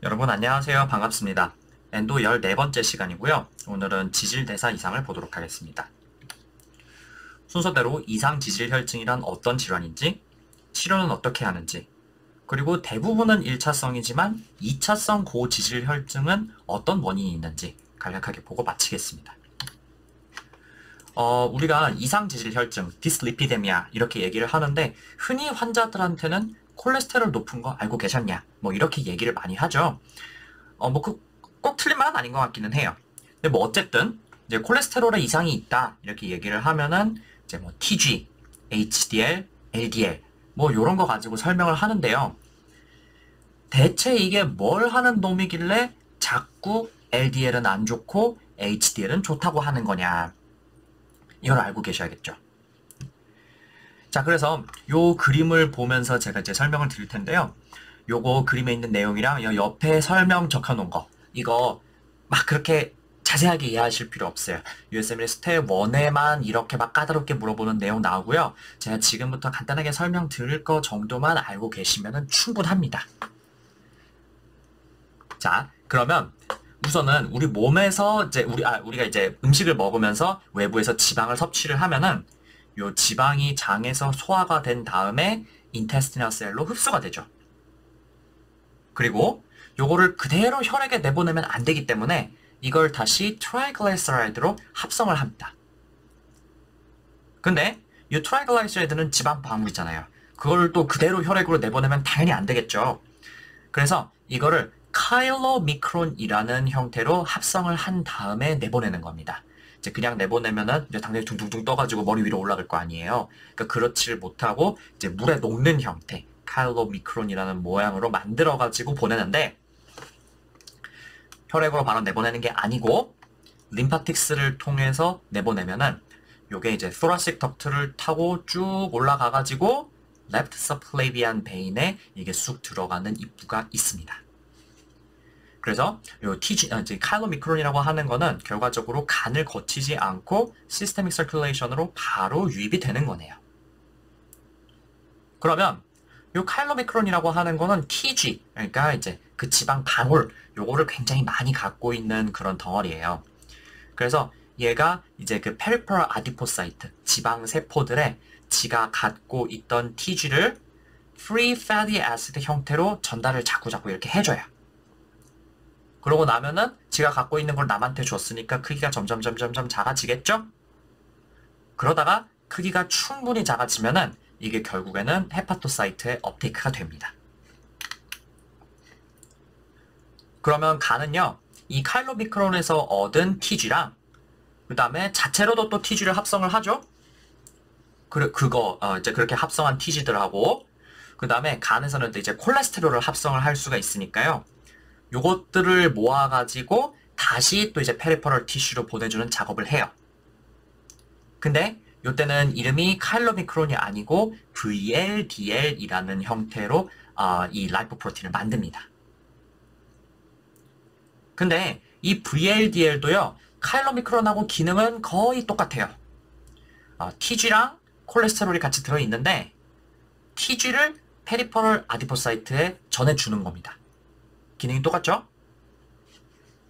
여러분 안녕하세요. 반갑습니다. 엔도 14번째 시간이고요. 오늘은 지질대사 이상을 보도록 하겠습니다. 순서대로 이상지질혈증이란 어떤 질환인지, 치료는 어떻게 하는지, 그리고 대부분은 1차성이지만 2차성 고지질혈증은 어떤 원인이 있는지 간략하게 보고 마치겠습니다. 우리가 이상지질혈증, 디슬리피데미아 이렇게 얘기를 하는데 흔히 환자들한테는 콜레스테롤 높은 거 알고 계셨냐? 뭐 이렇게 얘기를 많이 하죠. 꼭 틀린 말은 아닌 것 같기는 해요. 근데 뭐 어쨌든 이제 콜레스테롤에 이상이 있다 이렇게 얘기를 하면은 이제 뭐 TG, HDL, LDL 뭐 이런 거 가지고 설명을 하는데요. 대체 이게 뭘 하는 놈이길래 자꾸 LDL은 안 좋고 HDL은 좋다고 하는 거냐? 이걸 알고 계셔야겠죠. 자, 그래서 요 그림을 보면서 제가 이제 설명을 드릴 텐데요. 요거 그림에 있는 내용이랑 옆에 설명 적혀놓은 거 이거 막 그렇게 자세하게 이해하실 필요 없어요. USMLE 스텝 1에만 이렇게 막 까다롭게 물어보는 내용 나오고요. 제가 지금부터 간단하게 설명 드릴 거 정도만 알고 계시면 충분합니다. 자, 그러면 우선은 우리 몸에서 이제 우리가 이제 음식을 먹으면서 외부에서 지방을 섭취를 하면은 요 지방이 장에서 소화가 된 다음에 인테스티널 셀로 흡수가 되죠. 그리고 요거를 그대로 혈액에 내보내면 안 되기 때문에 이걸 다시 트라이글라이세라이드로 합성을 합니다. 근데 이 트라이글라이세라이드는 지방 방울이잖아요. 그걸 또 그대로 혈액으로 내보내면 당연히 안 되겠죠. 그래서 이거를 카일로미크론이라는 형태로 합성을 한 다음에 내보내는 겁니다. 이제 그냥 내보내면은 이제 당연히 둥둥둥 떠가지고 머리 위로 올라갈 거 아니에요. 그러니까 그렇지를 못하고 이제 물에 녹는 형태, 카일로미크론이라는 모양으로 만들어가지고 보내는데 혈액으로 바로 내보내는 게 아니고 림파틱스를 통해서 내보내면은 요게 이제 thoracic duct를 타고 쭉 올라가가지고 left subclavian vein에 이게 쑥 들어가는 입구가 있습니다. 그래서 요 카일로미크론이라고 하는 거는 결과적으로 간을 거치지 않고 시스테믹 서큘레이션으로 바로 유입이 되는 거네요. 그러면 요 카일로미크론이라고 하는 거는 TG, 그러니까 이제 그 지방 방울, 요거를 굉장히 많이 갖고 있는 그런 덩어리예요. 그래서 얘가 이제 그 페리퍼럴 아디포사이트, 지방 세포들에 지가 갖고 있던 TG를 free fatty acid 형태로 전달을 자꾸자꾸 이렇게 해줘요. 그러고 나면은 지가 갖고 있는 걸 남한테 줬으니까 크기가 점점 작아지겠죠? 그러다가 크기가 충분히 작아지면은 이게 결국에는 헤파토사이트에 업테이크가 됩니다. 그러면 간은요, 이 카일로미크론에서 얻은 TG랑 그 다음에 자체로도 또 TG를 합성을 하죠? 이제 그렇게 합성한 TG들하고 그 다음에 간에서는 또 이제 콜레스테롤을 합성을 할 수가 있으니까요. 요것들을 모아가지고 다시 또 이제 페리퍼럴 티슈로 보내주는 작업을 해요. 근데 요때는 이름이 카일로미크론이 아니고 VLDL이라는 형태로 이 라이포프로틴을 만듭니다. 근데 이 VLDL도요, 카일로미크론하고 기능은 거의 똑같아요. TG랑 콜레스테롤이 같이 들어있는데 TG를 페리퍼럴 아디포사이트에 전해주는 겁니다. 기능이 똑같죠?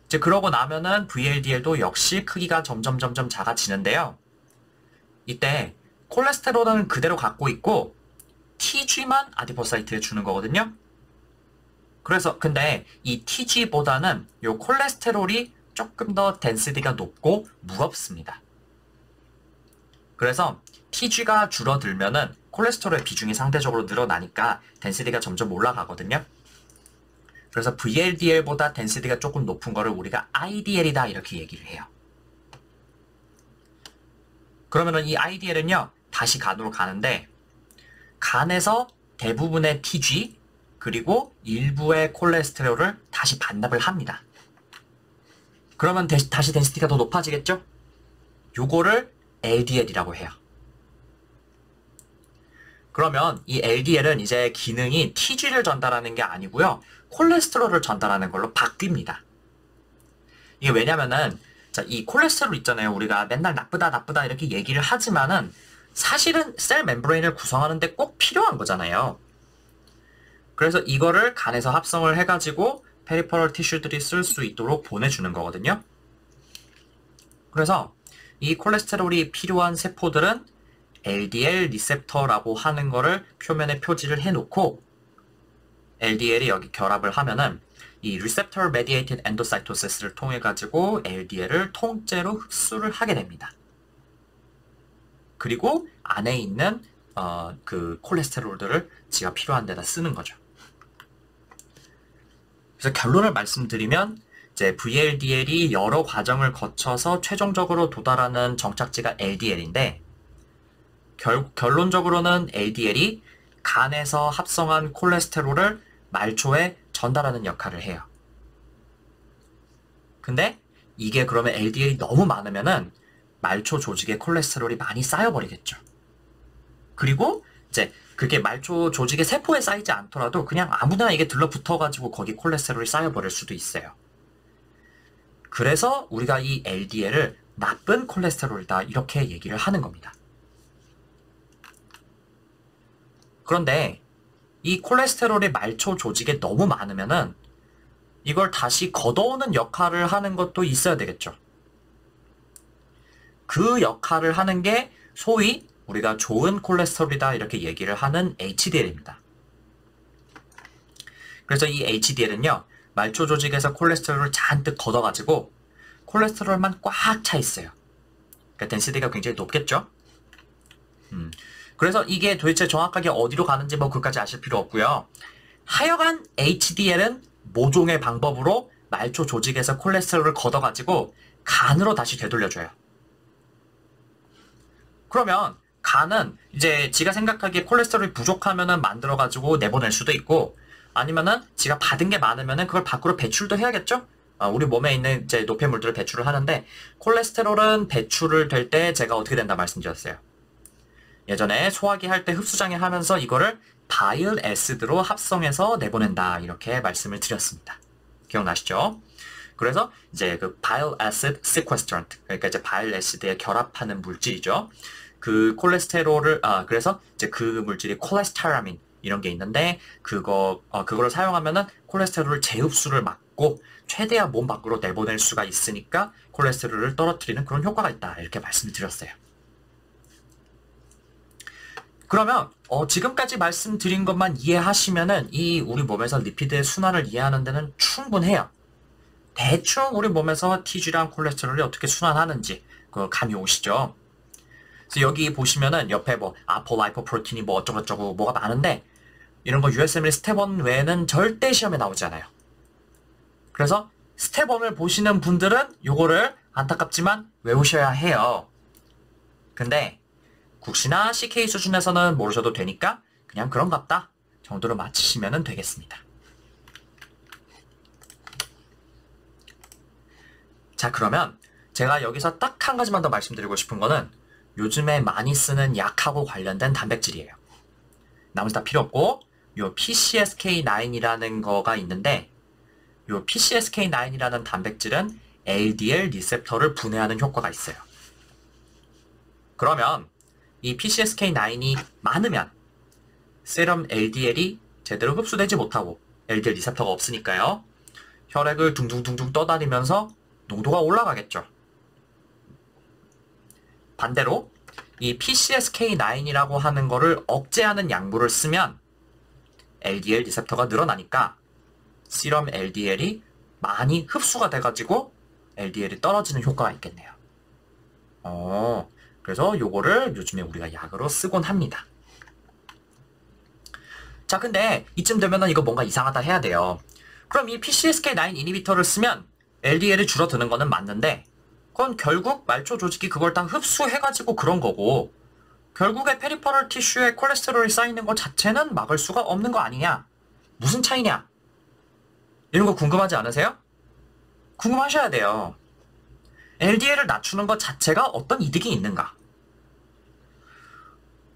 이제 그러고 나면은 VLDL도 역시 크기가 점점 작아지는데요. 이때 콜레스테롤은 그대로 갖고 있고 TG만 아디포사이트에 주는 거거든요. 그래서 근데 이 TG보다는 요 콜레스테롤이 조금 더 덴시티가 높고 무겁습니다. 그래서 TG가 줄어들면은 콜레스테롤의 비중이 상대적으로 늘어나니까 덴시티가 점점 올라가거든요. 그래서 VLDL보다 덴시티가 조금 높은 거를 우리가 IDL이다 이렇게 얘기를 해요. 그러면은 이 IDL은요, 다시 간으로 가는데 간에서 대부분의 TG 그리고 일부의 콜레스테롤을 다시 반납을 합니다. 그러면 다시 덴시티가 더 높아지겠죠? 요거를 LDL이라고 해요. 그러면 이 LDL은 이제 기능이 TG를 전달하는 게 아니고요. 콜레스테롤을 전달하는 걸로 바뀝니다. 이게 왜냐면은 이 콜레스테롤 있잖아요. 우리가 맨날 나쁘다 이렇게 얘기를 하지만은 사실은 셀 멤브레인을 구성하는데 꼭 필요한 거잖아요. 그래서 이거를 간에서 합성을 해가지고 페리퍼럴 티슈들이 쓸 수 있도록 보내주는 거거든요. 그래서 이 콜레스테롤이 필요한 세포들은 LDL 리셉터라고 하는 거를 표면에 표지를 해놓고 LDL이 여기 결합을 하면은 이 Receptor Mediated Endocytosis를 통해 가지고 LDL을 통째로 흡수를 하게 됩니다. 그리고 안에 있는 그 콜레스테롤들을 지가 필요한 데다 쓰는 거죠. 그래서 결론을 말씀드리면 이제 VLDL이 여러 과정을 거쳐서 최종적으로 도달하는 정착지가 LDL인데 결론적으로는 LDL이 간에서 합성한 콜레스테롤을 말초에 전달하는 역할을 해요. 근데 이게 그러면 LDL이 너무 많으면은 말초 조직에 콜레스테롤이 많이 쌓여버리겠죠. 그리고 이제 그게 말초 조직의 세포에 쌓이지 않더라도 그냥 아무나 이게 들러붙어가지고 거기 콜레스테롤이 쌓여버릴 수도 있어요. 그래서 우리가 이 LDL을 나쁜 콜레스테롤이다 이렇게 얘기를 하는 겁니다. 그런데 이 콜레스테롤이 말초 조직에 너무 많으면은 이걸 다시 걷어오는 역할을 하는 것도 있어야 되겠죠. 그 역할을 하는 게 소위 우리가 좋은 콜레스테롤이다 이렇게 얘기를 하는 HDL입니다. 그래서 이 HDL은요, 말초 조직에서 콜레스테롤을 잔뜩 걷어가지고 콜레스테롤만 꽉 차 있어요. 그러니까 덴시티가 굉장히 높겠죠. 그래서 이게 도대체 정확하게 어디로 가는지 뭐 그까지 아실 필요 없고요. 하여간 HDL은 모종의 방법으로 말초 조직에서 콜레스테롤을 걷어가지고 간으로 다시 되돌려줘요. 그러면 간은 이제 지가 생각하기에 콜레스테롤이 부족하면은 만들어가지고 내보낼 수도 있고 아니면은 지가 받은 게 많으면은 그걸 밖으로 배출도 해야겠죠? 우리 몸에 있는 이제 노폐물들을 배출을 하는데 콜레스테롤은 배출을 될 때 제가 어떻게 된다 말씀드렸어요. 예전에 소화기 할 때 흡수장애 하면서 이거를 바일 애시드로 합성해서 내보낸다 이렇게 말씀을 드렸습니다. 기억나시죠? 그래서 이제 그 바일 애시드 시퀘스트런트 그러니까 이제 바일 애시드에 결합하는 물질이죠. 그 콜레스테롤을 그래서 이제 그 물질이 콜레스테라민 이런 게 있는데 그거를 사용하면은 콜레스테롤 재흡수를 막고 최대한 몸 밖으로 내보낼 수가 있으니까 콜레스테롤을 떨어뜨리는 그런 효과가 있다 이렇게 말씀을 드렸어요. 그러면 지금까지 말씀드린 것만 이해하시면은 이 우리 몸에서 리피드의 순환을 이해하는 데는 충분해요. 대충 우리 몸에서 TG랑 콜레스테롤이 어떻게 순환하는지 그 감이 오시죠? 그래서 여기 보시면은 옆에 뭐 아폴라이포프로틴이 뭐 어쩌고저쩌고 뭐가 많은데 이런 거 USMLE 스텝 1 외에는 절대 시험에 나오지 않아요. 그래서 스텝 1을 보시는 분들은 요거를 안타깝지만 외우셔야 해요. 근데 국시나 CK 수준에서는 모르셔도 되니까 그냥 그런갑다 정도로 맞히시면 되겠습니다. 자, 그러면 제가 여기서 딱 한 가지만 더 말씀드리고 싶은 거는 요즘에 많이 쓰는 약하고 관련된 단백질이에요. 나머지 다 필요 없고 요 PCSK9이라는 거가 있는데 요 PCSK9이라는 단백질은 LDL 리셉터를 분해하는 효과가 있어요. 그러면 이 PCSK9이 많으면 세럼 LDL이 제대로 흡수되지 못하고 LDL 리셉터가 없으니까요. 혈액을 둥둥둥둥 떠다니면서 농도가 올라가겠죠. 반대로 이 PCSK9이라고 하는 거를 억제하는 약물을 쓰면 LDL 리셉터가 늘어나니까 세럼 LDL이 많이 흡수가 돼가지고 LDL이 떨어지는 효과가 있겠네요. 그래서 요거를 요즘에 우리가 약으로 쓰곤 합니다. 자, 근데 이쯤 되면은 이거 뭔가 이상하다 해야 돼요. 그럼 이 PCSK9 이니비터를 쓰면 LDL이 줄어드는 거는 맞는데 그건 결국 말초 조직이 그걸 다 흡수해가지고 그런 거고 결국에 페리퍼럴 티슈에 콜레스테롤이 쌓이는 것 자체는 막을 수가 없는 거 아니냐? 무슨 차이냐? 이런 거 궁금하지 않으세요? 궁금하셔야 돼요. LDL을 낮추는 것 자체가 어떤 이득이 있는가?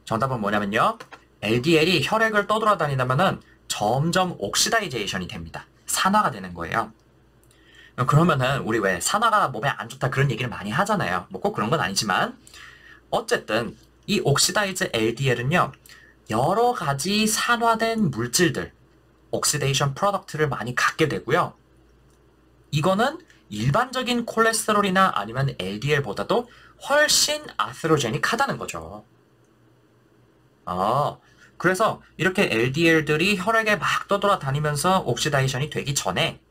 정답은 뭐냐면요. LDL이 혈액을 떠돌아다니다면은 점점 옥시다이제이션이 됩니다. 산화가 되는 거예요. 그러면은 우리 왜 산화가 몸에 안 좋다 그런 얘기를 많이 하잖아요. 뭐 꼭 그런 건 아니지만 어쨌든 이 옥시다이즈 LDL은요. 여러 가지 산화된 물질들, 옥시데이션 프로덕트를 많이 갖게 되고요. 이거는 일반적인 콜레스테롤이나 아니면 LDL보다도 훨씬 아테로제닉하다는 거죠. 그래서 이렇게 LDL들이 혈액에 막 떠돌아다니면서 옥시다이션이 되기 전에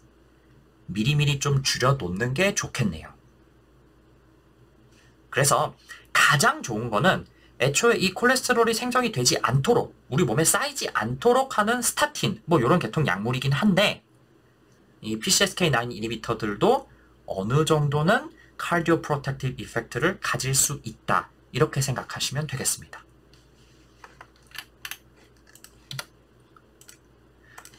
미리미리 좀 줄여놓는 게 좋겠네요. 그래서 가장 좋은 거는 애초에 이 콜레스테롤이 생성이 되지 않도록, 우리 몸에 쌓이지 않도록 하는 스타틴, 뭐 이런 계통 약물이긴 한데, 이 PCSK9 이니비터들도 어느 정도는 카디오 프로텍티브 이펙트를 가질 수 있다, 이렇게 생각하시면 되겠습니다.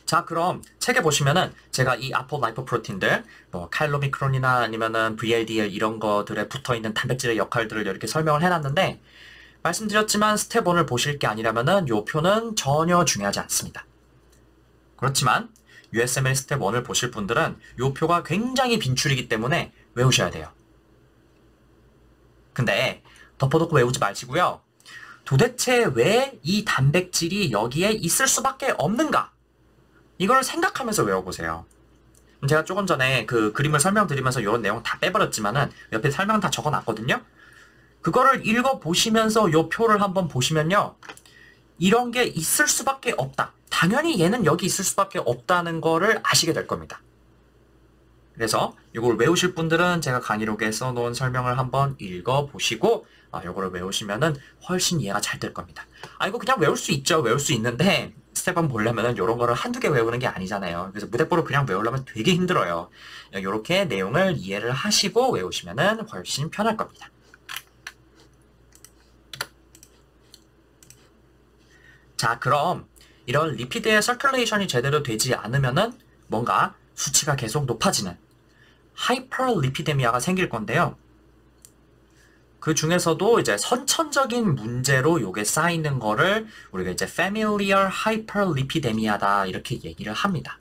자, 그럼 책에 보시면은 제가 이 아폴라이포프로틴들, 뭐 카일로미크론이나 아니면은 VLDL 이런 거들에 붙어있는 단백질의 역할들을 이렇게 설명을 해놨는데, 말씀드렸지만 스텝 1을 보실 게 아니라면은 요 표는 전혀 중요하지 않습니다. 그렇지만 USML 스텝 1을 보실 분들은 요 표가 굉장히 빈출이기 때문에 외우셔야 돼요. 근데 덮어놓고 외우지 마시고요. 도대체 왜 이 단백질이 여기에 있을 수밖에 없는가? 이걸 생각하면서 외워보세요. 제가 조금 전에 그 그림을 설명드리면서 이런 내용 다 빼버렸지만은 옆에 설명 다 적어놨거든요. 그거를 읽어보시면서 요 표를 한번 보시면요. 이런 게 있을 수밖에 없다. 당연히 얘는 여기 있을 수밖에 없다는 거를 아시게 될 겁니다. 그래서 이걸 외우실 분들은 제가 강의록에 써놓은 설명을 한번 읽어보시고 이거를 외우시면은 훨씬 이해가 잘 될 겁니다. 이거 그냥 외울 수 있죠. 외울 수 있는데 스텝 1 보려면은 이런 거를 한두 개 외우는 게 아니잖아요. 그래서 무대뽀를 그냥 외우려면 되게 힘들어요. 이렇게 내용을 이해를 하시고 외우시면은 훨씬 편할 겁니다. 자, 그럼 이런 리피드의 서큘레이션이 제대로 되지 않으면은 뭔가 수치가 계속 높아지는 하이퍼리피데미아가 생길 건데요. 그 중에서도 이제 선천적인 문제로 요게 쌓이는 거를 우리가 이제 familial hyperlipidemia다 이렇게 얘기를 합니다.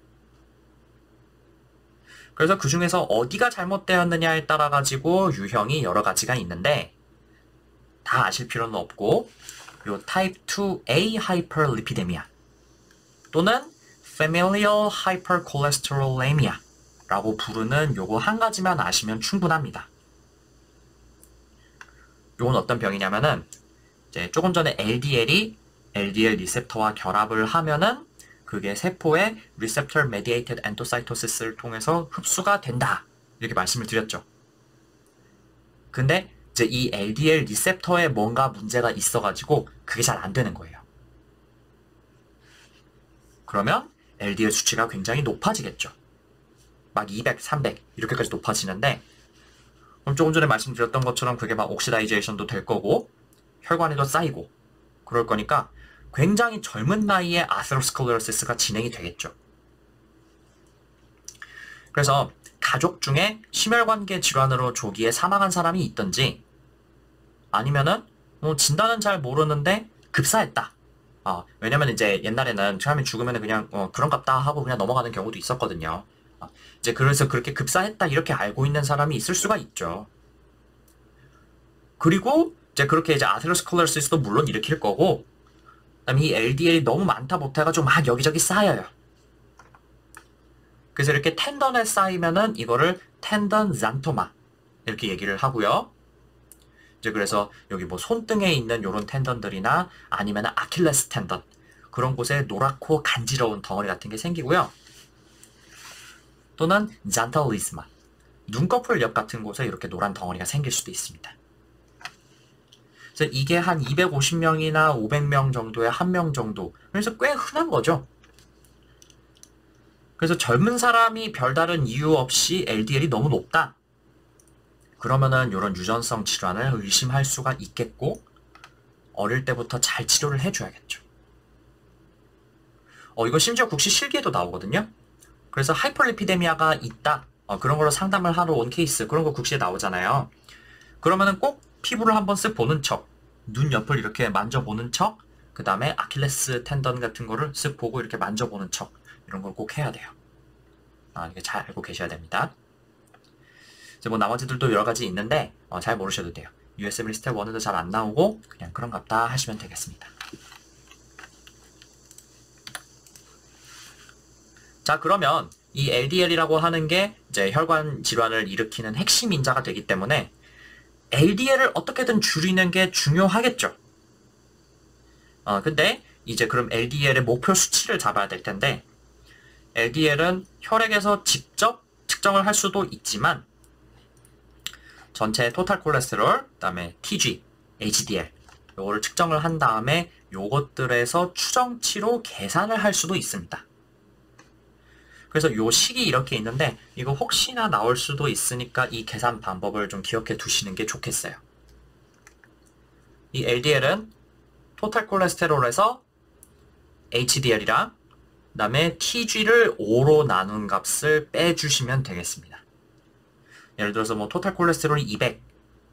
그래서 그 중에서 어디가 잘못되었느냐에 따라 가지고 유형이 여러 가지가 있는데 다 아실 필요는 없고 요 타입 2A hyperlipidemia 또는 familial hypercholesterolemia 라고 부르는 요거 한 가지만 아시면 충분합니다. 요건 어떤 병이냐면은 이제 조금 전에 LDL이 LDL 리셉터와 결합을 하면은 그게 세포의 receptor mediated endocytosis를 통해서 흡수가 된다. 이렇게 말씀을 드렸죠. 근데 이제 이 LDL 리셉터에 뭔가 문제가 있어가지고 그게 잘 안 되는 거예요. 그러면 LDL 수치가 굉장히 높아지겠죠. 막 200, 300 이렇게까지 높아지는데 그럼 조금 전에 말씀드렸던 것처럼 그게 막 옥시다이제이션도 될 거고 혈관에도 쌓이고 그럴 거니까 굉장히 젊은 나이에 아테로스클레로시스가 진행이 되겠죠. 그래서 가족 중에 심혈관계 질환으로 조기에 사망한 사람이 있든지 아니면은 진단은 잘 모르는데 급사했다. 왜냐면 이제 옛날에는 사람이 죽으면 그냥 그런갑다 하고 그냥 넘어가는 경우도 있었거든요. 이제 그래서 그렇게 급사했다 이렇게 알고 있는 사람이 있을 수가 있죠. 그리고 이제 그렇게 이제 아테로스클레로시스도 물론 일으킬 거고 그다음에 이 LDL이 너무 많다 못해가지고 막 여기저기 쌓여요. 그래서 이렇게 텐던에 쌓이면은 이거를 텐던 잔토마 이렇게 얘기를 하고요. 이제 그래서 여기 뭐 손등에 있는 요런 텐던들이나 아니면 아킬레스 텐던 그런 곳에 노랗고 간지러운 덩어리 같은 게 생기고요. 또는 잔탈리스마 눈꺼풀 옆 같은 곳에 이렇게 노란 덩어리가 생길 수도 있습니다. 그래서 이게 한 250명이나 500명 정도에 1명 정도 그래서 꽤 흔한 거죠. 그래서 젊은 사람이 별다른 이유 없이 LDL이 너무 높다. 그러면은 이런 유전성 질환을 의심할 수가 있겠고 어릴 때부터 잘 치료를 해줘야겠죠. 이거 심지어 국시 실기에도 나오거든요. 그래서 하이퍼리피데미아가 있다. 그런 걸로 상담을 하러 온 케이스 그런 거 국시에 나오잖아요. 그러면은 꼭 피부를 한번 쓱 보는 척, 눈 옆을 이렇게 만져보는 척, 그 다음에 아킬레스 텐던 같은 거를 쓱 보고 이렇게 만져보는 척 이런 걸 꼭 해야 돼요. 이게 잘 알고 계셔야 됩니다. 이제 뭐 나머지들도 여러 가지 있는데 잘 모르셔도 돼요. USML 스텝 1에도 잘 안 나오고 그냥 그런갑다 하시면 되겠습니다. 자, 그러면 이 LDL이라고 하는 게 이제 혈관 질환을 일으키는 핵심 인자가 되기 때문에 LDL을 어떻게든 줄이는 게 중요하겠죠. 근데 이제 그럼 LDL의 목표 수치를 잡아야 될 텐데 LDL은 혈액에서 직접 측정을 할 수도 있지만 전체 토탈 콜레스테롤, 그다음에 TG, HDL 요거를 측정을 한 다음에 요것들에서 추정치로 계산을 할 수도 있습니다. 그래서 요 식이 이렇게 있는데 이거 혹시나 나올 수도 있으니까 이 계산 방법을 좀 기억해 두시는 게 좋겠어요. 이 LDL은 토탈 콜레스테롤에서 HDL이랑 그 다음에 TG를 5로 나눈 값을 빼주시면 되겠습니다. 예를 들어서 뭐 토탈 콜레스테롤이 200,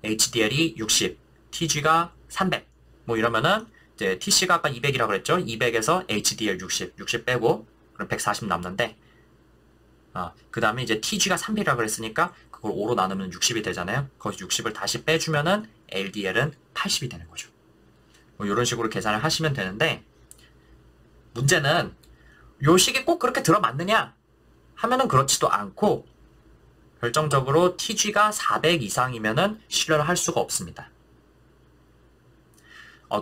HDL이 60, TG가 300 뭐 이러면은 이제 TC가 아까 200이라고 그랬죠? 200에서 HDL 60 빼고 그럼 140 남는데 그 다음에 이제 TG가 300이라고 그랬으니까 그걸 5로 나누면 60이 되잖아요. 거기서 60을 다시 빼주면은 LDL은 80이 되는 거죠. 뭐 이런 식으로 계산을 하시면 되는데 문제는 요 식이 꼭 그렇게 들어맞느냐 하면은 그렇지도 않고 결정적으로 TG가 400 이상이면은 신뢰를 할 수가 없습니다.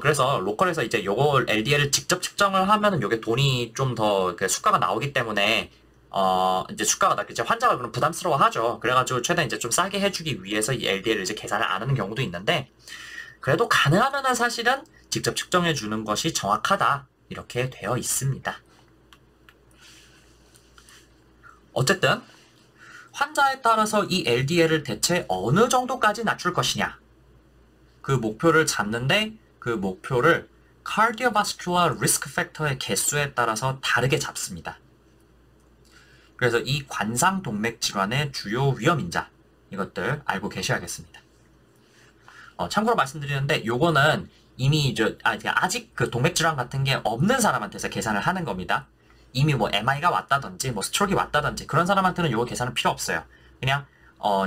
그래서 로컬에서 이제 요걸 LDL을 직접 측정을 하면은 요게 돈이 좀 더 수가가 나오기 때문에 이제 수가가 낮겠죠. 환자가 그럼 부담스러워 하죠. 그래가지고 최대한 이제 좀 싸게 해주기 위해서 이 LDL을 이제 계산을 안 하는 경우도 있는데 그래도 가능하면은 사실은 직접 측정해 주는 것이 정확하다. 이렇게 되어 있습니다. 어쨌든 환자에 따라서 이 LDL을 대체 어느 정도까지 낮출 것이냐 그 목표를 잡는데 그 목표를 Cardiovascular Risk Factor의 개수에 따라서 다르게 잡습니다. 그래서 이 관상동맥 질환의 주요 위험인자 이것들 알고 계셔야겠습니다. 참고로 말씀드리는데 요거는 이미 아직 그 동맥 질환 같은 게 없는 사람한테서 계산을 하는 겁니다. 이미 뭐 MI가 왔다든지 뭐 스트로크가 왔다든지 그런 사람한테는 요거 계산은 필요 없어요. 그냥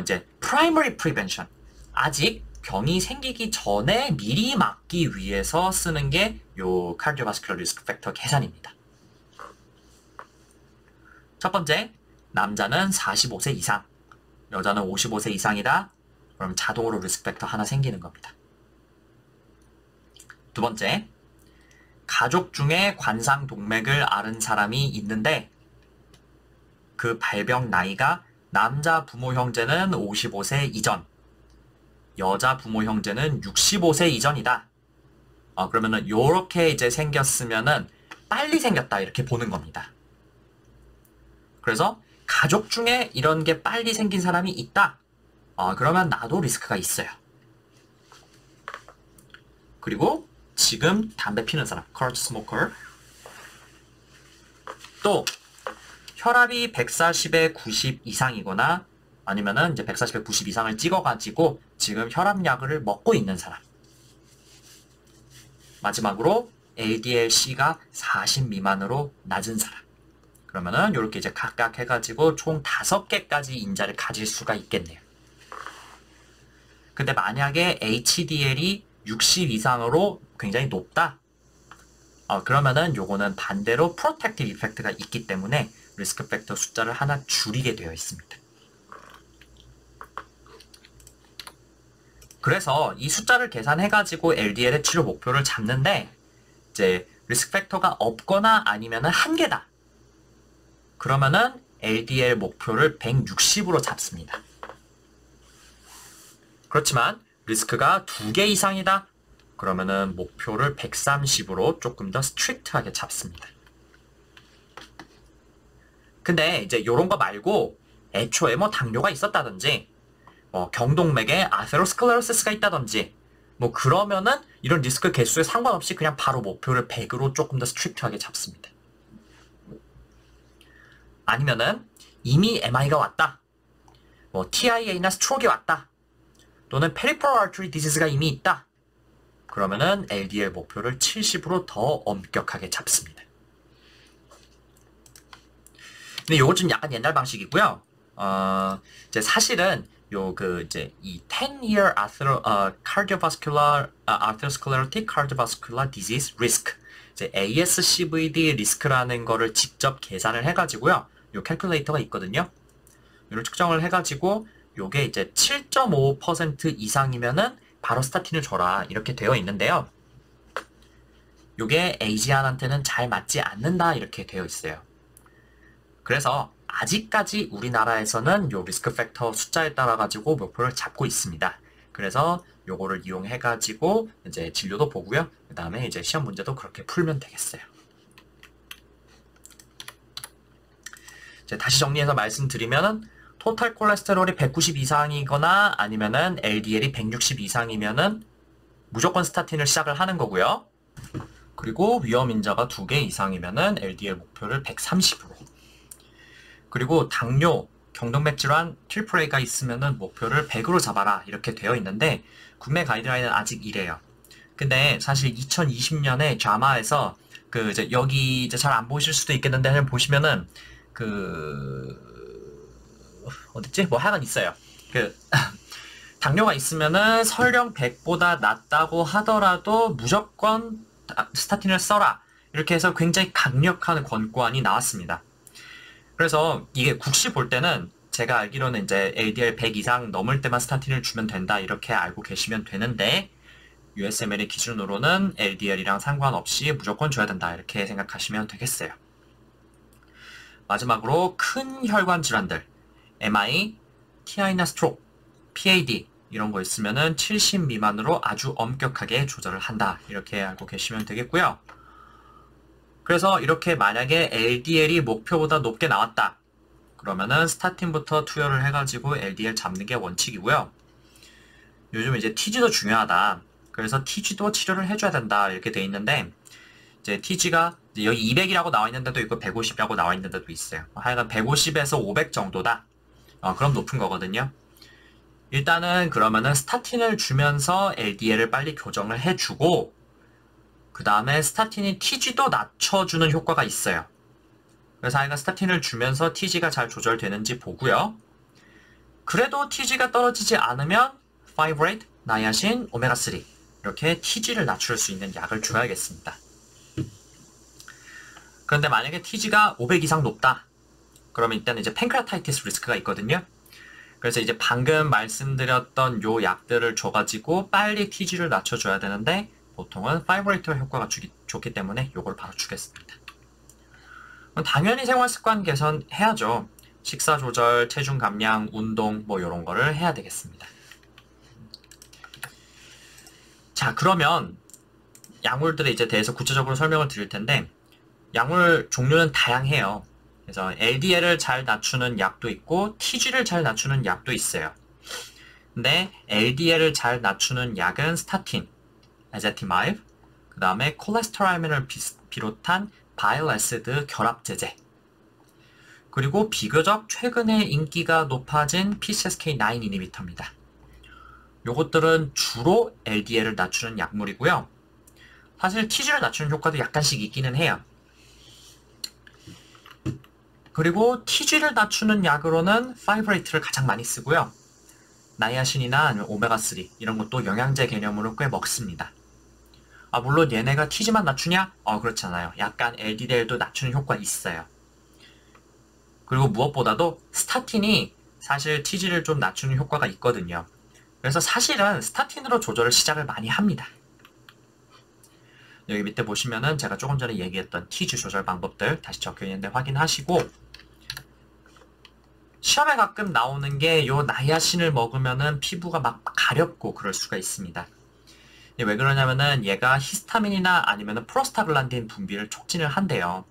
이제 primary prevention 아직 병이 생기기 전에 미리 막기 위해서 쓰는 게 요 cardiovascular risk factor 계산입니다. 첫 번째, 남자는 45세 이상, 여자는 55세 이상이다. 그럼 자동으로 리스크 팩터 하나 생기는 겁니다. 두 번째, 가족 중에 관상동맥을 앓은 사람이 있는데 그 발병 나이가 남자 부모 형제는 55세 이전, 여자 부모 형제는 65세 이전이다. 그러면은 요렇게 이제 생겼으면은 빨리 생겼다 이렇게 보는 겁니다. 그래서 가족 중에 이런 게 빨리 생긴 사람이 있다. 그러면 나도 리스크가 있어요. 그리고 지금 담배 피는 사람, current smoker. 또 혈압이 140에 90 이상이거나 아니면은 이제 140에 90 이상을 찍어가지고 지금 혈압약을 먹고 있는 사람. 마지막으로 LDL-C가 40 미만으로 낮은 사람. 그러면은 이렇게 이제 각각 해가지고 총 5개까지 인자를 가질 수가 있겠네요. 근데 만약에 HDL이 60 이상으로 굉장히 높다. 그러면은 요거는 반대로 프로텍티브 이펙트가 있기 때문에 리스크 팩터 숫자를 하나 줄이게 되어 있습니다. 그래서 이 숫자를 계산해가지고 LDL의 치료 목표를 잡는데 이제 리스크 팩터가 없거나 아니면은 한계다. 그러면은 LDL 목표를 160으로 잡습니다. 그렇지만 리스크가 2개 이상이다. 그러면은 목표를 130으로 조금 더 스트릭트하게 잡습니다. 근데 이제 요런 거 말고 애초에 뭐 당뇨가 있었다든지 경동맥에 아테로스클레로시스가 있다든지 뭐 그러면은 이런 리스크 개수에 상관없이 그냥 바로 목표를 100으로 조금 더 스트릭트하게 잡습니다. 아니면은 이미 MI가 왔다. 뭐 TIA나 스트로크가 왔다. 또는 페리퍼럴 아터리 디지즈가 이미 있다. 그러면은 LDL 목표를 70으로 더 엄격하게 잡습니다. 근데 요거 좀 약간 옛날 방식이고요. 이제 사실은 이제 이 10-year atherosclerotic cardiovascular disease risk 이제 ASCVD 리스크라는 거를 직접 계산을 해가지고요. 요 캘큘레이터가 있거든요. 이를 측정을 해가지고 요게 이제 7.5% 이상이면은 바로 스타틴을 줘라 이렇게 되어 있는데요. 요게 아시안한테는 잘 맞지 않는다 이렇게 되어 있어요. 그래서 아직까지 우리나라에서는 요 리스크 팩터 숫자에 따라 가지고 목표를 잡고 있습니다. 그래서 요거를 이용해 가지고 이제 진료도 보고요. 그 다음에 이제 시험 문제도 그렇게 풀면 되겠어요. 이제 다시 정리해서 말씀드리면은 토탈 콜레스테롤이 190 이상이거나 아니면은 LDL이 160 이상이면은 무조건 스타틴을 시작을 하는 거고요. 그리고 위험 인자가 2개 이상이면은 LDL 목표를 130으로. 그리고 당뇨, 경동맥 질환, 트리플A가 있으면은 목표를 100으로 잡아라 이렇게 되어 있는데 국내 가이드라인은 아직 이래요. 근데 사실 2020년에 자마에서 그 이제 여기 이제 잘 안 보실 수도 있겠는데 보시면은 그 어딨지? 뭐 하여간 있어요. 그 당뇨가 있으면은 설령 100보다 낫다고 하더라도 무조건 스타틴을 써라. 이렇게 해서 굉장히 강력한 권고안이 나왔습니다. 그래서 이게 국시 볼 때는 제가 알기로는 이제 LDL 100 이상 넘을 때만 스타틴을 주면 된다 이렇게 알고 계시면 되는데 USML의 기준으로는 LDL이랑 상관없이 무조건 줘야 된다 이렇게 생각하시면 되겠어요. 마지막으로 큰 혈관 질환들 MI, TI나 스트로크, PAD 이런 거 있으면은 70 미만으로 아주 엄격하게 조절을 한다 이렇게 알고 계시면 되겠고요. 그래서 이렇게 만약에 LDL이 목표보다 높게 나왔다. 그러면은 스타틴부터 투여를 해가지고 LDL 잡는 게 원칙이고요. 요즘 이제 TG도 중요하다. 그래서 TG도 치료를 해줘야 된다 이렇게 돼 있는데 이제 TG가 여기 200이라고 나와 있는 데도 있고 150이라고 나와 있는 데도 있어요. 하여간 150에서 500 정도다. 그럼 높은 거거든요. 일단은 그러면은 스타틴을 주면서 LDL을 빨리 교정을 해주고 그 다음에 스타틴이 TG도 낮춰주는 효과가 있어요. 그래서 하여간 스타틴을 주면서 TG가 잘 조절되는지 보고요. 그래도 TG가 떨어지지 않으면 파이브레이트, 나이아신, 오메가3 이렇게 TG를 낮출 수 있는 약을 줘야겠습니다. 그런데 만약에 TG가 500 이상 높다. 그러면 일단 이제 팬크레아타이티스 리스크가 있거든요. 그래서 이제 방금 말씀드렸던 요 약들을 줘가지고 빨리 TG를 낮춰줘야 되는데 보통은 파이브레이터 효과가 좋기 때문에 요걸 바로 주겠습니다. 당연히 생활습관 개선해야죠. 식사 조절, 체중 감량, 운동 뭐 이런 거를 해야 되겠습니다. 자, 그러면 약물들에 이제 대해서 구체적으로 설명을 드릴 텐데 약물 종류는 다양해요. 그래서 LDL을 잘 낮추는 약도 있고 TG를 잘 낮추는 약도 있어요. 근데 LDL을 잘 낮추는 약은 스타틴, 에제티마이브, 그 다음에 콜레스테롤을 비롯한 바이오에시드 결합제제, 그리고 비교적 최근에 인기가 높아진 PCSK9 이니비터입니다. 요것들은 주로 LDL을 낮추는 약물이고요. 사실 TG를 낮추는 효과도 약간씩 있기는 해요. 그리고 TG를 낮추는 약으로는 파이브레이트를 가장 많이 쓰고요. 나이아신이나 아니면 오메가3 이런 것도 영양제 개념으로 꽤 먹습니다. 물론 얘네가 TG만 낮추냐? 그렇지 않아요. 약간 LDL도 낮추는 효과 있어요. 그리고 무엇보다도 스타틴이 사실 TG를 좀 낮추는 효과가 있거든요. 그래서 사실은 스타틴으로 조절을 시작을 많이 합니다. 여기 밑에 보시면은 제가 조금 전에 얘기했던 TG 조절 방법들 다시 적혀 있는데 확인하시고 시험에 가끔 나오는 게 요 나이아신을 먹으면은 피부가 막 가렵고 그럴 수가 있습니다. 왜 그러냐면은 얘가 히스타민이나 아니면은 프로스타글란딘 분비를 촉진을 한대요.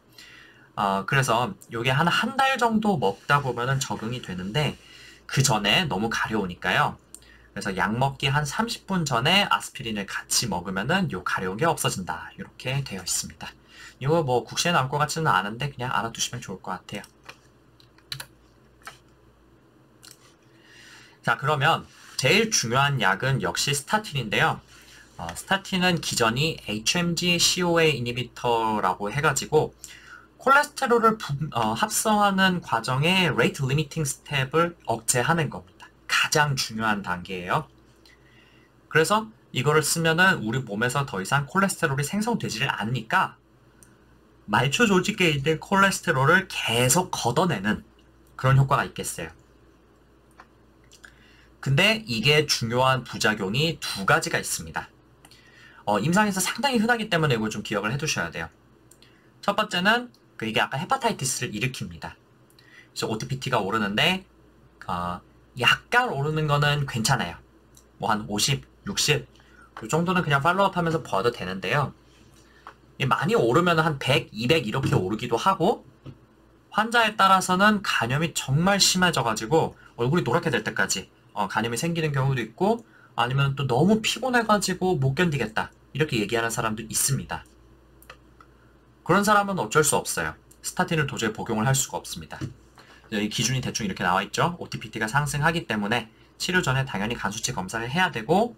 그래서 요게 한 달 정도 먹다 보면은 적응이 되는데 그 전에 너무 가려우니까요. 그래서 약 먹기 한 30분 전에 아스피린을 같이 먹으면은 요 가려운 게 없어진다. 이렇게 되어 있습니다. 이거 뭐 국시에 나올 것 같지는 않은데 그냥 알아두시면 좋을 것 같아요. 자, 그러면 제일 중요한 약은 역시 스타틴인데요. 스타틴은 기전이 HMG-CoA 이니비터라고 해가지고 콜레스테롤을 합성하는 과정의 레이트 리미팅 스텝을 억제하는 겁니다. 가장 중요한 단계예요. 그래서 이거를 쓰면은 우리 몸에서 더 이상 콜레스테롤이 생성되지를 않으니까 말초 조직계에 있는 콜레스테롤을 계속 걷어내는 그런 효과가 있겠어요. 근데 이게 중요한 부작용이 두 가지가 있습니다. 임상에서 상당히 흔하기 때문에 이걸 좀 기억을 해두셔야 돼요. 첫 번째는 이게 아까 헤파타이티스를 일으킵니다. 그래서 OTPT가 오르는데 약간 오르는 거는 괜찮아요. 뭐 한 50, 60 이 정도는 그냥 팔로우업 하면서 봐도 되는데요. 많이 오르면 한 100, 200 이렇게 오르기도 하고 환자에 따라서는 간염이 정말 심해져가지고 얼굴이 노랗게 될 때까지 간염이 생기는 경우도 있고 아니면 또 너무 피곤해가지고 못 견디겠다 이렇게 얘기하는 사람도 있습니다. 그런 사람은 어쩔 수 없어요. 스타틴을 도저히 복용을 할 수가 없습니다. 여기 기준이 대충 이렇게 나와 있죠. OTPT가 상승하기 때문에 치료 전에 당연히 간 수치 검사를 해야 되고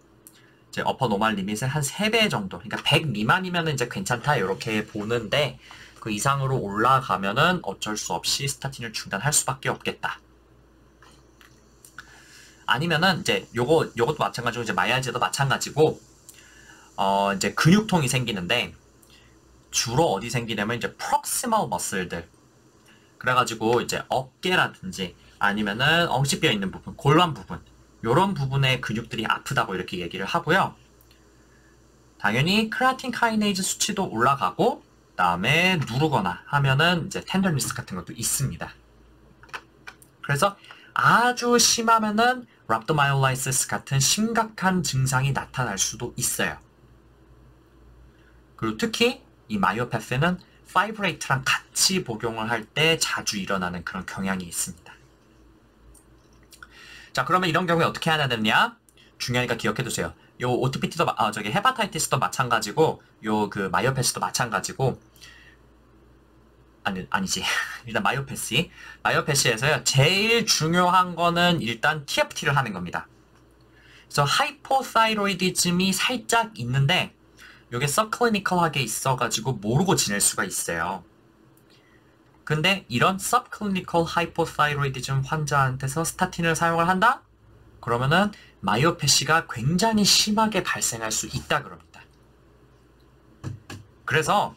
이제 어퍼 노멀 리밋의 한 3배 정도, 그러니까 100 미만이면 이제 괜찮다 이렇게 보는데 그 이상으로 올라가면은 어쩔 수 없이 스타틴을 중단할 수밖에 없겠다. 아니면은 이제 요것도 마찬가지고 이제 마이알지아도 마찬가지고 이제 근육통이 생기는데 주로 어디 생기냐면 이제 프록시멀 머슬들. 그래가지고 이제 어깨라든지 아니면은 엉치뼈 있는 부분, 골반 부분 요런 부분의 근육들이 아프다고 이렇게 얘기를 하고요. 당연히 크레아틴 카이네이즈 수치도 올라가고 그다음에 누르거나 하면은 이제 텐더니스 같은 것도 있습니다. 그래서 아주 심하면은 랍도마이올라이시스 같은 심각한 증상이 나타날 수도 있어요. 그리고 특히 이 마이오패스는 파이브레이트랑 같이 복용을 할 때 자주 일어나는 그런 경향이 있습니다. 자, 그러면 이런 경우에 어떻게 해야 되느냐? 중요하니까 기억해두세요. 요 OTPT도 헤파타이티스도 마찬가지고 요 그 마이오패스도 마찬가지고 아니지. 일단 마이오패스에서요. 제일 중요한 거는 일단 TFT를 하는 겁니다. 그래서 하이포사이로이디즘이 살짝 있는데 요게 서클리니컬하게 있어가지고 모르고 지낼 수가 있어요. 근데 이런 서클리니컬 하이포사이로이디즘 환자한테서 스타틴을 사용을 한다? 그러면은 마이오패시가 굉장히 심하게 발생할 수 있다 그럽니다. 그래서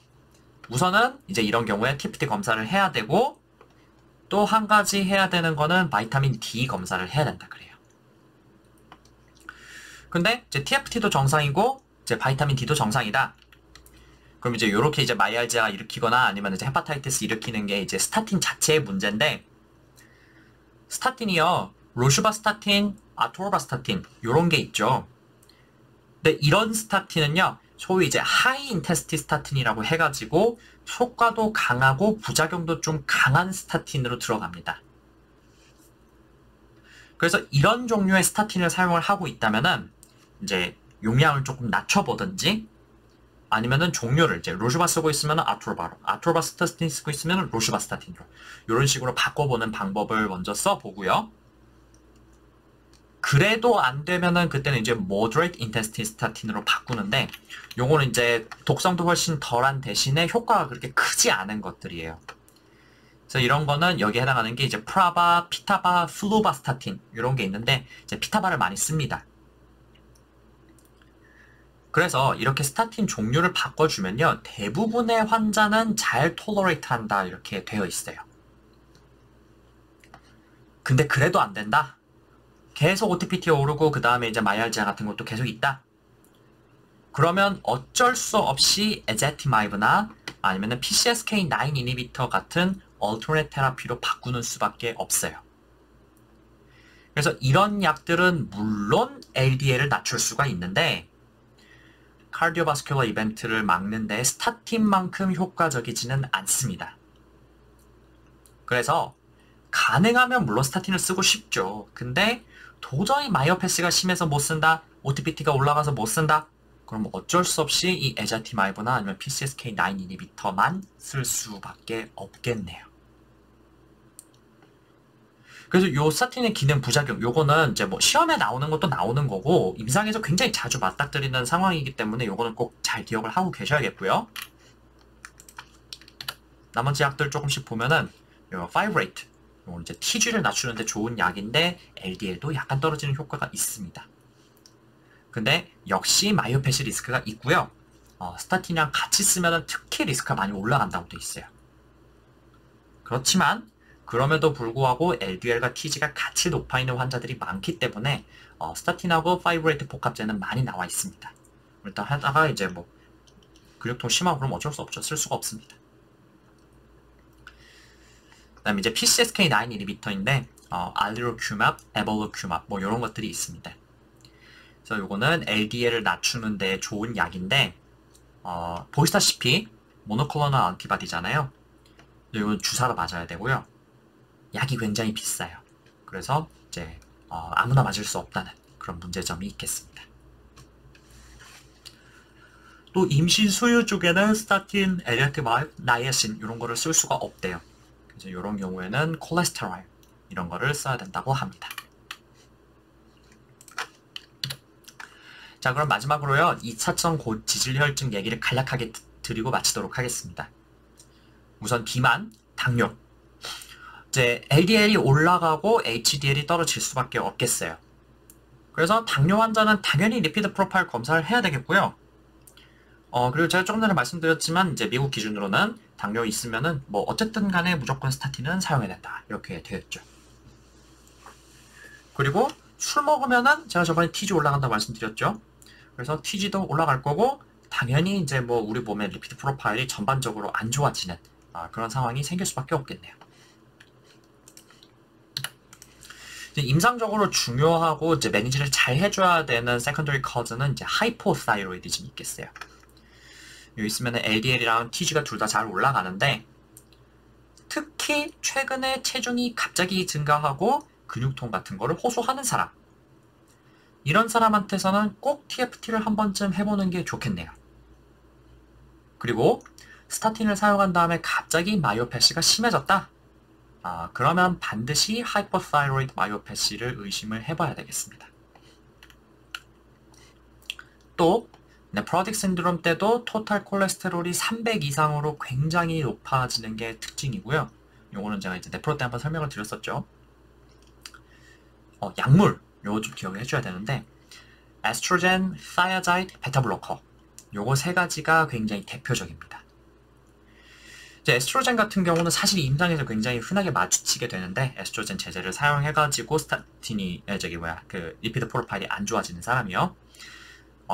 우선은 이제 이런 경우에 TFT 검사를 해야 되고 또 한 가지 해야 되는 거는 바이타민 D 검사를 해야 된다 그래요. 근데 이제 TFT도 정상이고 이제 바이타민 D도 정상이다. 그럼 이제 요렇게 이제 마이알지아 일으키거나 아니면 이제 헤파타이티스 일으키는 게 이제 스타틴 자체의 문제인데 스타틴이요. 로슈바스타틴, 아토르바스타틴 요런 게 있죠. 근데 이런 스타틴은요. 소위 이제 하이 인텐시티 스타틴이라고 해가지고 효과도 강하고 부작용도 좀 강한 스타틴으로 들어갑니다. 그래서 이런 종류의 스타틴을 사용을 하고 있다면은 이제 용량을 조금 낮춰보든지 아니면은 종류를 이제 로슈바 쓰고 있으면 아토르바로, 아토르바 스타틴 쓰고 있으면 로슈바 스타틴으로 이런 식으로 바꿔보는 방법을 먼저 써보고요. 그래도 안 되면은 그때는 이제 moderate intensity 스타틴으로 바꾸는데 요거는 이제 독성도 훨씬 덜한 대신에 효과가 그렇게 크지 않은 것들이에요. 그래서 이런 거는 여기에 해당하는 게 이제 프라바, 피타바, 플루바스타틴 이런 게 있는데 이제 피타바를 많이 씁니다. 그래서 이렇게 스타틴 종류를 바꿔주면요. 대부분의 환자는 잘 톨러레이트 한다 이렇게 되어 있어요. 근데 그래도 안 된다? 계속 OTPT 오르고 그 다음에 이제 마이알지아 같은 것도 계속 있다? 그러면 어쩔 수 없이 에제티마이브나 아니면 PCSK9 이니비터 같은 얼터넷 테라피로 바꾸는 수밖에 없어요. 그래서 이런 약들은 물론 LDL을 낮출 수가 있는데 카디오바스큘러 이벤트를 막는 데 스타틴만큼 효과적이지는 않습니다. 그래서 가능하면 물론 스타틴을 쓰고 싶죠. 근데 도저히 마이오패스가 심해서 못 쓴다, OTPT가 올라가서 못 쓴다, 그럼 어쩔 수 없이 이 에자티마이브나 아니면 PCSK9 이니비터만 쓸 수밖에 없겠네요. 그래서 요 스타틴의 기능 부작용, 요거는 이제 뭐 시험에 나오는 것도 나오는 거고 임상에서 굉장히 자주 맞닥뜨리는 상황이기 때문에 요거는 꼭 잘 기억을 하고 계셔야겠고요. 나머지 약들 조금씩 보면은 요 파이브레이트, 요건 이제 TG를 낮추는데 좋은 약인데 LDL도 약간 떨어지는 효과가 있습니다. 근데 역시 마이오패시 리스크가 있고요. 스타틴이랑 같이 쓰면 특히 리스크가 많이 올라간다고 돼 있어요. 그렇지만 그럼에도 불구하고 LDL과 TG가 같이 높아 있는 환자들이 많기 때문에 스타틴하고 파이브레이트 복합제는 많이 나와 있습니다. 일단 하다가 이제 뭐 근육통 심하고 그럼 어쩔 수 없죠. 쓸 수가 없습니다. 그 다음에 이제 PCSK9 이니비터인데 알리로큐맙, 에볼루큐맙 뭐 이런 것들이 있습니다. 그래서 요거는 LDL을 낮추는 데 좋은 약인데 보시다시피 모노클로널 안티바디잖아요. 이건 주사로 맞아야 되고요. 약이 굉장히 비싸요. 그래서 이제 아무나 맞을 수 없다는 그런 문제점이 있겠습니다. 또 임신 수유 쪽에는 스타틴, 엘리아티바이브, 나이아신 이런 거를 쓸 수가 없대요. 그래서 이런 경우에는 콜레스테롤 이런 거를 써야 된다고 합니다. 자, 그럼 마지막으로요. 2차성 지질혈증 얘기를 간략하게 드리고 마치도록 하겠습니다. 우선 비만, 당뇨. 이제 LDL이 올라가고 HDL이 떨어질 수밖에 없겠어요. 그래서 당뇨 환자는 당연히 리피드 프로파일 검사를 해야 되겠고요. 그리고 제가 조금 전에 말씀드렸지만 이제 미국 기준으로는 당뇨 있으면은 뭐 어쨌든 간에 무조건 스타틴은 사용해야 된다. 이렇게 되어 있죠. 그리고 술 먹으면은 제가 저번에 TG 올라간다고 말씀드렸죠. 그래서 TG도 올라갈 거고 당연히 이제 뭐 우리 몸의 리피드 프로파일이 전반적으로 안 좋아지는 그런 상황이 생길 수밖에 없겠네요. 임상적으로 중요하고 이제 매니지를 잘 해줘야 되는 세컨더리 커즈는 이제 하이포사이로이디즘이 있겠어요. 여기 있으면 LDL이랑 TG가 둘 다 잘 올라가는데 특히 최근에 체중이 갑자기 증가하고 근육통 같은 거를 호소하는 사람 이런 사람한테서는 꼭 TFT를 한 번쯤 해보는 게 좋겠네요. 그리고 스타틴을 사용한 다음에 갑자기 마이오패시가 심해졌다? 그러면 반드시 하이퍼사이로이드 마이오패시를 의심을 해봐야 되겠습니다. 또 네프로틱 신드롬 때도 토탈 콜레스테롤이 300 이상으로 굉장히 높아지는 게 특징이고요. 요거는 제가 이제 네프로 때 한번 설명을 드렸었죠. 약물 요거 좀 기억을 해줘야 되는데 에스트로겐, 사이아자이드, 베타블로커 요거 세 가지가 굉장히 대표적입니다. 이제 에스트로겐 같은 경우는 사실 임상에서 굉장히 흔하게 마주치게 되는데 에스트로겐 제제를 사용해가지고 스타틴이 그 리피드 프로파일이 안 좋아지는 사람이요.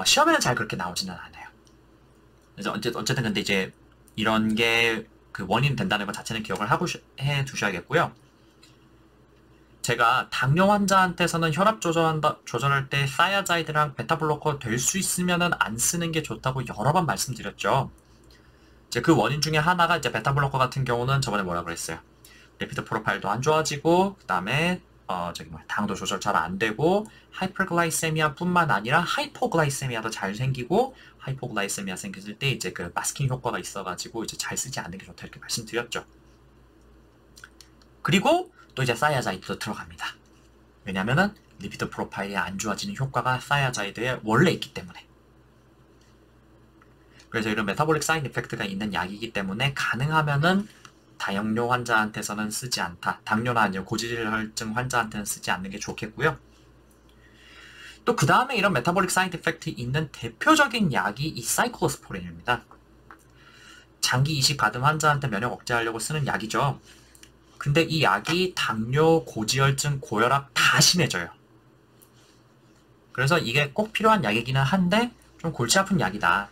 시험에는 잘 그렇게 나오지는 않아요. 그래서 어쨌든 근데 이제 이런 게 그 원인 된다는 것 자체는 기억을 해 두셔야겠고요. 제가 당뇨 환자한테서는 혈압 조절할 때 사이아자이드랑 베타블로커 될 수 있으면은 안 쓰는 게 좋다고 여러 번 말씀드렸죠. 이제 그 원인 중에 하나가 이제 베타블로커 같은 경우는 저번에 뭐라 그랬어요. 리피드 프로파일도 안 좋아지고 그다음에 당도 조절 잘 안 되고 하이퍼글라이세미아 뿐만 아니라 하이포글라이세미아도 잘 생기고 하이포글라이세미아 생겼을 때 이제 그 마스킹 효과가 있어가지고 이제 잘 쓰지 않는 게 좋다 이렇게 말씀드렸죠. 그리고 또 이제 사이아자이드도 들어갑니다. 왜냐면은 리피드 프로파일이 안 좋아지는 효과가 사이아자이드에 원래 있기 때문에. 그래서 이런 메타볼릭 사이드 이펙트가 있는 약이기 때문에 가능하면은 당뇨 환자한테서는 쓰지 않다. 당뇨나 아니면 고지혈증 환자한테는 쓰지 않는 게 좋겠고요. 또 그 다음에 이런 메타볼릭 사이드 이펙트 있는 대표적인 약이 이 사이클로스포린입니다. 장기 이식 받은 환자한테 면역 억제하려고 쓰는 약이죠. 근데 이 약이 당뇨, 고지혈증, 고혈압 다 심해져요. 그래서 이게 꼭 필요한 약이기는 한데 좀 골치 아픈 약이다.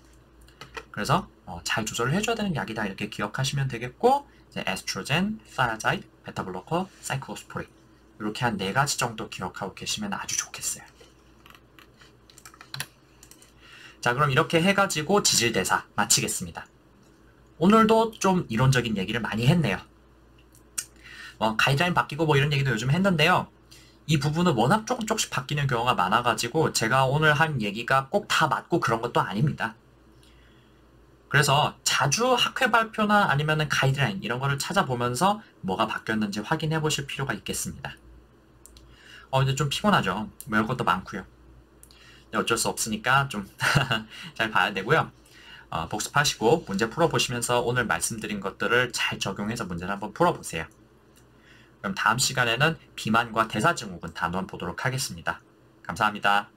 그래서 잘 조절을 해줘야 되는 약이다 이렇게 기억하시면 되겠고 이제 에스트로겐, 사이아자이드, 베타블로커, 사이클로스포린 이렇게 한 4가지 정도 기억하고 계시면 아주 좋겠어요. 자, 그럼 이렇게 해가지고 지질대사 마치겠습니다. 오늘도 좀 이론적인 얘기를 많이 했네요. 가이드라인 바뀌고 뭐 이런 얘기도 요즘 했는데요. 이 부분은 워낙 조금씩 바뀌는 경우가 많아가지고 제가 오늘 한 얘기가 꼭 다 맞고 그런 것도 아닙니다. 그래서 자주 학회 발표나 아니면은 가이드라인 이런 거를 찾아보면서 뭐가 바뀌었는지 확인해 보실 필요가 있겠습니다. 이제 좀 피곤하죠. 외울 것도 많고요. 어쩔 수 없으니까 좀 잘 봐야 되고요. 복습하시고 문제 풀어보시면서 오늘 말씀드린 것들을 잘 적용해서 문제를 한번 풀어보세요. 그럼 다음 시간에는 비만과 대사증후군 단원 보도록 하겠습니다. 감사합니다.